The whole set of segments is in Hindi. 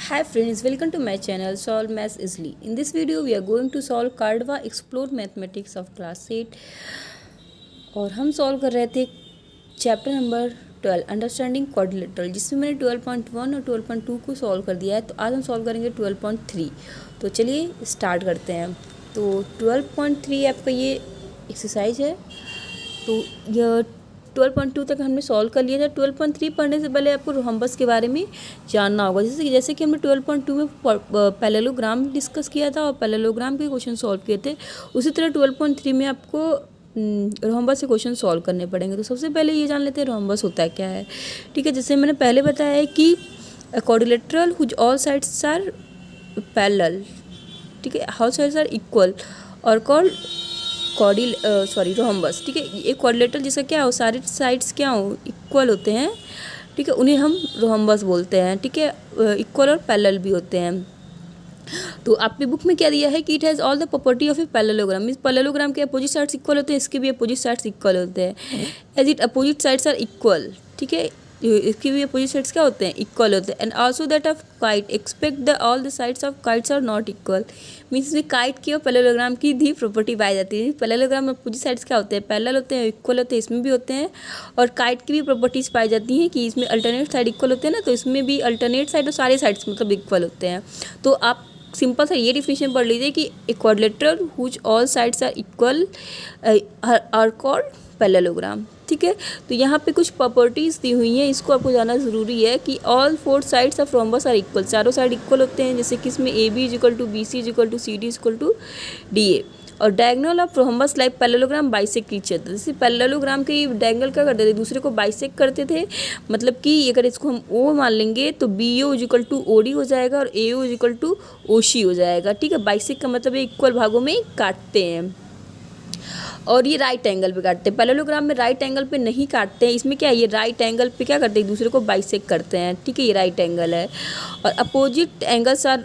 Hi friends, welcome to my channel Solve Maths Easily. In this video, we are going to solve Cardva Explore Mathematics of Class 8 और हम सॉल्व कर रहे थे चैप्टर नंबर 12 अंडरस्टैंडिंग क्वाड्रिलेटरल, जिसमें मैंने 12.1 और 12.2 को सॉल्व कर दिया है। तो आज हम सॉल्व करेंगे 12.3। तो चलिए स्टार्ट करते हैं। तो 12.3 आपका ये एक्सरसाइज है। तो यह 12.2 तक हमने सॉल्व कर लिया था। 12.3 पढ़ने से पहले आपको रोहम्बस के बारे में जानना होगा। जैसे कि हमने 12.2 में पैरेललोग्राम डिस्कस किया था और पैरेललोग्राम के क्वेश्चन सॉल्व किए थे, उसी तरह 12.3 में आपको रोहम्बस से क्वेश्चन सॉल्व करने पड़ेंगे। तो सबसे पहले ये जान लेते हैं रोहम्बस होता क्या है। ठीक है, जैसे मैंने पहले बताया है कि quadrilateral whose all sides are parallel, ठीक है, हाउ साइड्स आर इक्वल और कॉल्ड रोहम्बस। ठीक है, एक क्वाड्रिलेटरल जिसका क्या हो, सारे साइड्स क्या हो, इक्वल होते हैं। ठीक है, उन्हें हम रोहम्बस बोलते हैं। ठीक है, इक्वल और पैरेलल भी होते हैं। तो आपकी बुक में क्या दिया है कि it has all the property of a parallelogram. Means parallelogram के अपोजिट साइड्स इक्वल होते हैं, इसके भी अपोजिट साइड्स इक्वल होते हैं। As it opposite sides are equal, ठीक है, इसके भी अपोजिट साइड्स क्या होते हैं, इक्वल होते हैं। And also that of kite expect the all the sides of kites are not equal. Means इसमें काइट की और पैरेललोग्राम की भी प्रॉपर्टी पाई जाती है। पैरेललोग्राम में अपोजिट साइड्स क्या होते हैं, पैरेलल होते हैं, इक्वल होते हैं, इसमें भी होते हैं। और काइट की भी प्रॉपर्टीज पाई जाती हैं कि इसमें अल्टरनेट साइड इक्वल होते हैं ना, तो इसमें भी अल्टरनेट साइड और सारे साइड्स मतलब इक्वल होते हैं। तो आप सिंपल सा ये डिफिनेशन पढ़ लीजिए कि a quadrilateral whose all sides are equal are called parallelogram. ठीक है, तो यहाँ पे कुछ प्रॉपर्टीज़ दी हुई हैं, इसको आपको जानना ज़रूरी है कि all four sides of rhombus are equal. चारों साइड इक्वल होते हैं, जैसे कि इसमें A B is equal to B C is equal to C D is equal to D A. और diagonal of rhombus like parallelogram bisect each other. जैसे पैरेललोग्राम के डायगोनल क्या करते थे, दूसरे को बाइसेक्ट करते थे। मतलब कि अगर इसको हम ओ मान लेंगे तो B O is equal to O D हो जाएगा और A O is equal to O C हो जाएगा। ठीक है, बाइसेक्ट का मतलब इक्वल भागों में काटते हैं। और ये राइट एंगल पे काटते हैं। पैरेललोग्राम में राइट एंगल पे नहीं काटते हैं। इसमें क्या है, ये राइट एंगल पे क्या करते हैं, एक दूसरे को बाइसेक्ट करते हैं। ठीक है, ये राइट एंगल है। और opposite angles are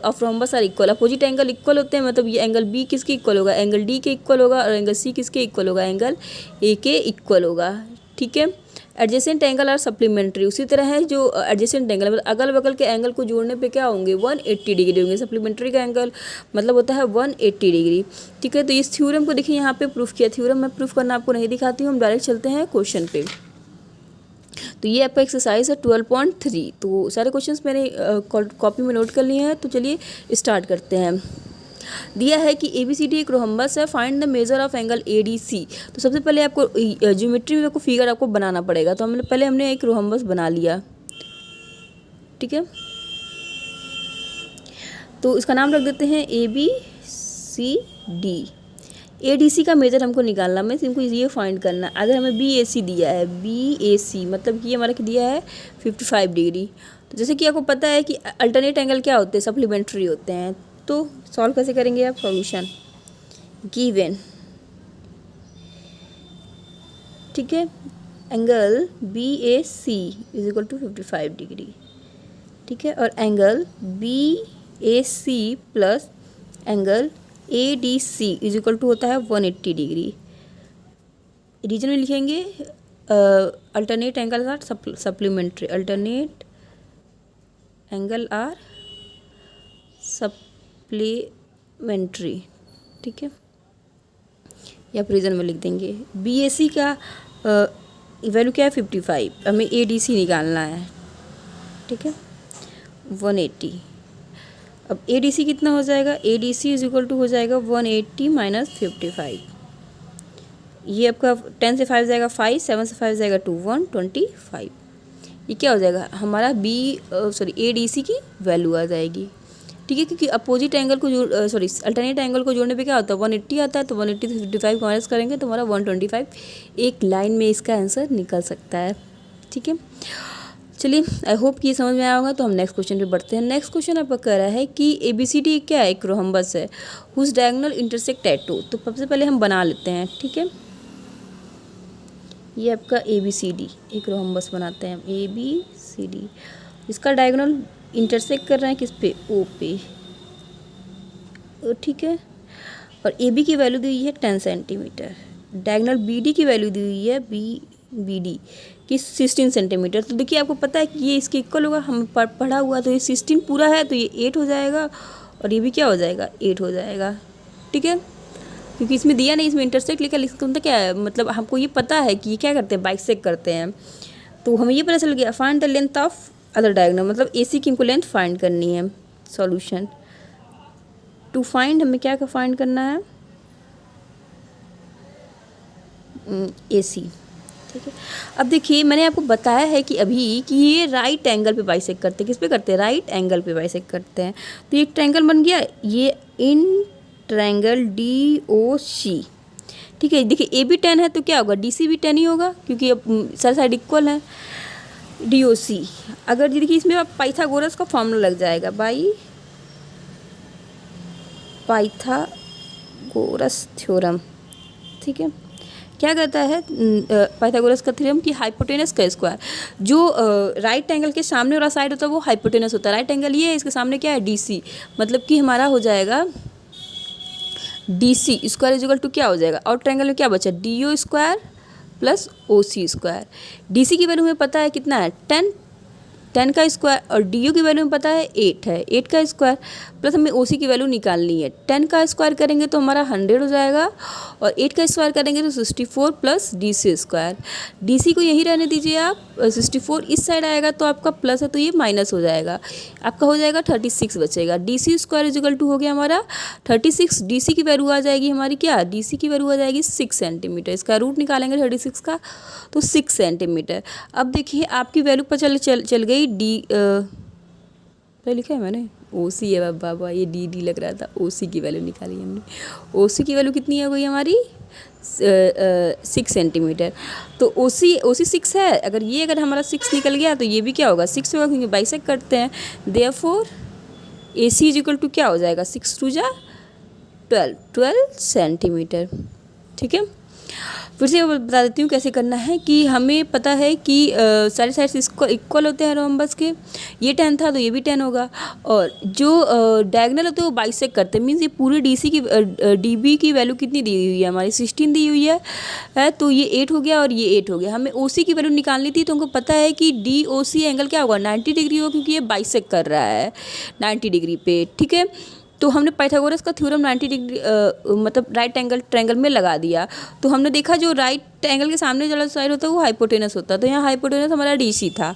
of rhombus are equal. Opposite angle equal होते हैं, मतलब ये एंगल बी किसके इक्वल होगा, एंगल डी के इक्वल होगा, और एंगल सी किसके इक्वल होगा, एंगल ए के इक्वल होगा। ठीक है, एडजेसेंट एंगल आर सप्लीमेंट्री। उसी तरह है जो एडजेसेंट एंगल मतलब अगल बगल के एंगल को जोड़ने पे क्या होंगे, 180 डिग्री होंगे। सप्लीमेंट्री का एंगल मतलब होता है 180 डिग्री। ठीक है, तो इस थ्योरम को देखिए यहाँ पे प्रूफ किया। थ्योरम मैं प्रूफ करना आपको नहीं दिखाती हूँ, हम डायरेक्ट चलते हैं क्वेश्चन पे। तो ये आपका एक्सरसाइज है 12.3। तो सारे क्वेश्चंस मैंने कॉपी में नोट कर लिए हैं। तो चलिए स्टार्ट करते हैं। दिया है कि ABCD एक रोहम्बस है, find the measure of angle ADC। तो सबसे पहले आपको ज्योमेट्री में आपको फिगर आपको बनाना पड़ेगा। तो हमने एक रोहम्बस बना लिया। ठीक है, तो इसका नाम रख देते हैं ABCD। ADC का मेजर हमको निकालना, मैं इनको ये फाइंड करना। अगर हमें BAC दिया है, BAC मतलब कि हमारा दिया है 55 डिग्री। तो जैसे कि आपको पता है कि अल्टरनेट एंगल क्या होते हैं, सप्लीमेंट्री होते हैं। तो सॉल्व कैसे करेंगे आप, सॉल्यूशन गिवन। ठीक है, angle BAC is equal to 55 degree. ठीक है, और angle BAC plus angle ADC is equal to होता है 180 डिग्री। रीजन में लिखेंगे alternate angle are supplementary, alternate angle are supplementary. ठीक है, या आप रीजन में लिख देंगे। BAC का वैल्यू क्या है 55, हमें ADC निकालना है। ठीक है, 180। अब ADC कितना हो जाएगा, ADC इज इक्वल टू हो जाएगा 180 माइनस 55। ये आपका 10 से 5 जाएगा 5, 7 से 5 जाएगा 2, 125। ये क्या हो जाएगा हमारा ADC की वैल्यू आ जाएगी। ठीक है, क्योंकि अपोजिट एंगल को अल्टरनेट एंगल को जोड़ने पे क्या होता है, 180 आता है। तो 180 से 55 माइनस करेंगे तो हमारा 125 एक लाइन में इसका आंसर निकल सकता है। ठीक है, चलिए आई होप कि ये समझ में आया होगा। तो हम नेक्स्ट क्वेश्चन पे बढ़ते हैं। नेक्स्ट क्वेश्चन आपका कह रहा है कि ABCD क्या है, एक रोहम्बस है हुज डायगोनल इंटरसेक्ट एट 2। तो सबसे पहले हम बना लेते हैं। ठीक है, ये आपका ABCD एक रोहम्बस बनाते हैं हम, ABCD। इसका डायगोनल इंटरसेक्ट कर रहे हैं किस पे, O पे। ठीक है, और AB की वैल्यू दी हुई है 10 सेंटीमीटर। डायगोनल BD की वैल्यू दी हुई है BD कि 16 सेंटीमीटर। तो देखिए आपको पता है कि ये इसके इक्वल होगा, हम पढ़ा हुआ, तो ये 16 पूरा है तो ये 8 हो जाएगा और ये भी क्या हो जाएगा 8 हो जाएगा। ठीक है, क्योंकि इसमें दिया नहीं, इसमें इंटरसेक्ट लिखा, लिखा क्या है मतलब हमको ये पता है कि ये क्या करते हैं बाइसेक्ट करते हैं। तो हमें ये पता चल गया find the length of other diagonal, मतलब AC की हमको लेंथ फाइंड करनी है। सॉल्यूशन टू फाइंड, हमें क्या फाइंड करना है AC। ठीक है, अब देखिए मैंने आपको बताया है कि अभी कि ये राइट एंगल पे बाइसेक्ट करते हैं। किस पे करते हैं, राइट एंगल पे बाइसेक्ट करते हैं। तो ये एक ट्रायंगल बन गया, ये इन ट्रायंगल DOC। ठीक है, देखिए AB 10 है तो क्या होगा DC भी 10 ही होगा, क्योंकि अब सारे साइड इक्वल है। DOC अगर देखिए इसमें आप पाइथागोरस का फॉर्मूला लग जाएगा, बाई पाइथागोरस थ्योरम। ठीक है, क्या कहता है पाइथागोरस का थ्योरम कि हाइपोटेनस का स्क्वायर, जो राइट एंगल के सामने वाला साइड होता है वो हाइपोटेनस होता है। राइट एंगल ये है, इसके सामने क्या है DC, मतलब कि हमारा हो जाएगा DC स्क्वायर इक्वल टू क्या हो जाएगा, और ट्रायंगल में क्या बचा DO square plus OC square. DC की वैल्यू हमें पता है कितना है 10 का स्क्वायर, और DO की वैल्यू में पता है 8 है, 8 का स्क्वायर प्लस हमें OC की वैल्यू निकालनी है। 10 का स्क्वायर करेंगे तो हमारा 100 हो जाएगा, और 8 का स्क्वायर करेंगे तो 64 प्लस DC स्क्वायर। DC को यही रहने दीजिए आप, 64 इस साइड आएगा तो आपका प्लस है तो ये माइनस हो जाएगा, आपका हो जाएगा 36 बचेगा। DC स्क्वायर इक्वल टू हो गया हमारा 36। DC की वैल्यू आ जाएगी हमारी क्या, DC की वैल्यू आ जाएगी 6 सेंटीमीटर। इसका रूट निकालेंगे 36 का तो 6 सेंटीमीटर। अब देखिए आपकी वैल्यू पर चल गई क्या लिखा है मैंने OC है बाबा, ये D लग रहा था। OC की वैल्यू निकाली हमने, OC की वैल्यू कितनी हो गई हमारी 6 सेंटीमीटर। तो OC 6 है, अगर हमारा 6 निकल गया तो ये भी क्या होगा 6 होगा, क्योंकि बाइसेक्ट करते हैं। Therefore AC is equal to क्या हो जाएगा 6 2 जा 12 सेंटीमीटर। ठीक है, फिर से बता देती हूँ कैसे करना है कि हमें पता है कि सारे साइड्स इसको इक्वल होते हैं रोम्बस के। ये 10 था तो ये भी 10 होगा, और जो डायगोनल होते हैं वो बाइसेक्ट करते हैं। मीन्स ये पूरे DC की DB की वैल्यू कितनी दी हुई है हमारी 16 दी हुई है तो ये 8 हो गया और ये 8 हो गया। हमें OC की वैल्यू निकालनी थी, तो हमको पता है कि DOC एंगल क्या होगा 90 डिग्री होगा, क्योंकि ये बाइसेक्ट कर रहा है 90 डिग्री पे। ठीक है, तो हमने पाइथागोरस का थ्योरम 90 डिग्री मतलब राइट एंगल ट्रायंगल में लगा दिया। तो हमने देखा जो राइट एंगल के सामने वाला साइड होता है वो हाइपोटेनस होता है, तो यहाँ हाइपोटेनस हमारा DC था,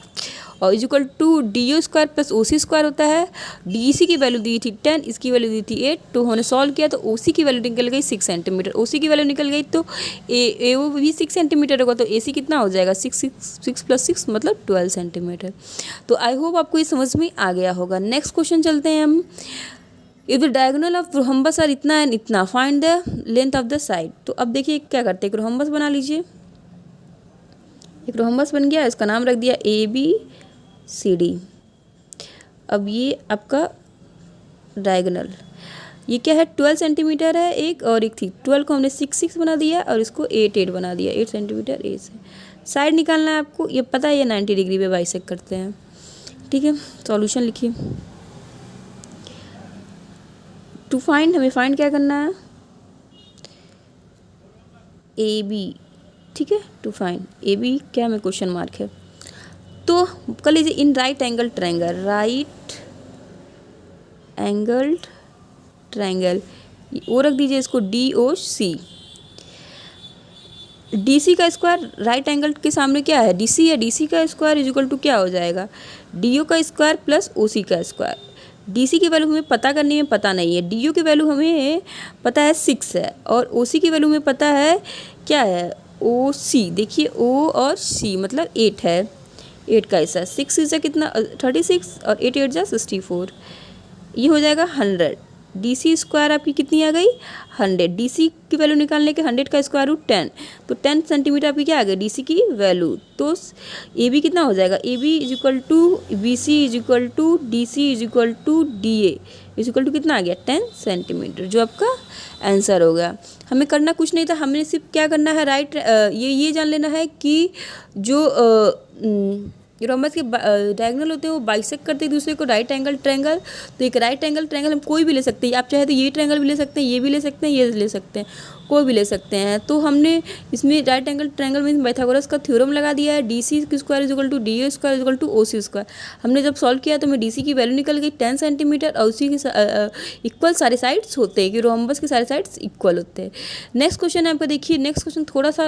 और equal to DO square plus OC square होता है। DC की वैल्यू दी थी 10, इसकी वैल्यू दी थी 8, तो हमने सॉल्व किया तो OC की वैल्यू निकल गई 6 सेंटीमीटर। OC की वैल्यू निकल गई तो वो भी 6 सेंटीमीटर होगा, तो AC कितना हो जाएगा 6 प्लस 6 मतलब 12 सेंटीमीटर। तो आई होप आपको ये समझ में आ गया होगा। नेक्स्ट क्वेश्चन चलते हैं हम। If the diagonal of rhombus are इतना एंड इतना, find the length of the side. तो अब देखिए क्या करते हैं, एक रोम्बस बना लीजिए। एक रोम्बस बन गया, इसका नाम रख दिया ABCD। अब ये आपका डायगोनल, ये क्या है 12 सेंटीमीटर है एक, और एक थी 12 को हमने 6 बना दिया और इसको 8 बना दिया, 8 सेंटीमीटर ए से। साइड निकालना है आपको, ये पता है ये 90 डिग्री पे बाइसेक्ट करते हैं। ठीक है, सॉल्यूशन लिखिए। टू फाइंड, हमें फाइंड क्या करना है AB। ठीक है, टू फाइंड AB क्या हमें क्वेश्चन मार्क है, तो कर लीजिए in right angle triangle, right angle triangle वो रख दीजिए इसको DOC। DC का स्क्वायर राइट एंगल के सामने क्या है DC है, DC का स्क्वायर इज इक्वल टू क्या हो जाएगा DO का स्क्वायर प्लस OC का स्क्वायर। DC की वैल्यू हमें पता करनी है, पता नहीं है। DO की वैल्यू हमें पता है 6 है, और OC की वैल्यू हमें पता है क्या है OC। देखिए O और C मतलब 8 है, 8 का ऐसा 6 इज़ कितना 36 और 8 8 जा 64, ये हो जाएगा 100। DC स्क्वायर आपकी कितनी आ गई 100। DC की वैल्यू निकालने के 100 का स्क्वायर रूट 10, तो 10 सेंटीमीटर आपकी क्या आ गई DC की वैल्यू। तो AB कितना हो जाएगा AB is equal to BC is equal to DC is equal to DA is equal to कितना आ गया 10 सेंटीमीटर, जो आपका आंसर हो गया। हमें करना कुछ नहीं था, हमने सिर्फ क्या करना है राइट ये जान लेना है कि जो रोम्बस के डायगोनल होते हैं वो बाइसेक्ट करते हैं दूसरे को, राइट एंगल ट्रायंगल। तो एक राइट एंगल ट्रायंगल हम कोई भी ले सकते हैं, आप चाहे तो ये ट्रायंगल भी ले सकते हैं, ये भी ले सकते हैं, ये ले सकते हैं, कोई भी ले सकते हैं। तो हमने इसमें राइट एंगल ट्रायंगल में पाइथागोरस का थ्योरम लगा दिया है, DC² is equal to DA² is equal to OC²। हमने जब सॉल्व किया तो हमें DC की वैल्यू निकल गई 10 सेंटीमीटर, और उसी के इक्वल सारे साइड्स होते हैं कि रोम्बस के सारे साइड्स इक्वल होते हैं। नेक्स्ट क्वेश्चन है आपका, देखिए नेक्स्ट क्वेश्चन थोड़ा सा